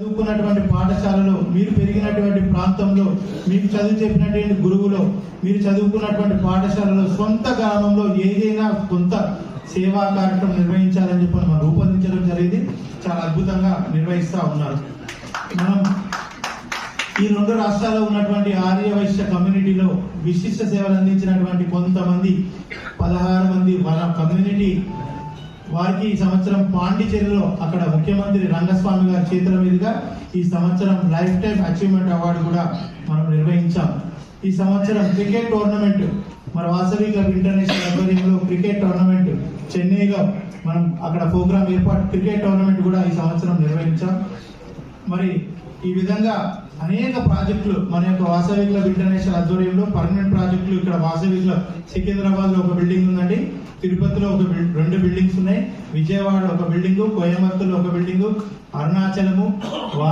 చదువుకున్నటువంటి పాఠశాలలో, మీరు పెరిగినటువంటి ప్రాంతంలో, మీకు చదువు చెప్పినటువంటి గురువులో, మీరు చదువుకున్నటువంటి పాఠశాలలో, సొంత గ్రామంలో ఏదైనా కొంత సేవా కార్యక్రమం నిర్వహించాలని చెప్పి మనం రూపొందించడం జరిగింది. చాలా అద్భుతంగా నిర్వహిస్తూ ఉన్నారు. మనం ఈ రెండు రాష్ట్రాల్లో ఉన్నటువంటి ఆర్య వైశ్య కమ్యూనిటీలో విశిష్ట సేవలు అందించినటువంటి కొంతమంది 16 మంది మన కమ్యూనిటీ వారికి ఈ సంవత్సరం పాండిచేరిలో అక్కడ ముఖ్యమంత్రి రంగస్వామి గారి చేతుల మీదుగా ఈ సంవత్సరం లైఫ్ టైం అచీవ్మెంట్ అవార్డు కూడా మనం నిర్వహించాం. ఈ సంవత్సరం క్రికెట్ టోర్నమెంట్ మన వాసవి క్లబ్ ఇంటర్నేషనల్ ఆధ్వర్యంలో క్రికెట్ టోర్నమెంట్ చెన్నైలో మనం అక్కడ ప్రోగ్రామ్ ఏర్పాటు క్రికెట్ టోర్నమెంట్ కూడా ఈ సంవత్సరం నిర్వహించాం. మరి ఈ విధంగా అనేక ప్రాజెక్టులు మన యొక్క వాసవి క్లబ్ ఇంటర్నేషనల్ ఆధ్వర్యంలో పర్మనెంట్ ప్రాజెక్టులు ఇక్కడ వాసవి క్లబ్ సికింద్రాబాద్ లో ఒక బిల్డింగ్ ఉందండి, తిరుపతిలో ఒక 2 బిల్డింగ్స్ ఉన్నాయి, విజయవాడ ఒక బిల్డింగ్, కోయంబత్తూరులో ఒక బిల్డింగ్, అరుణాచలము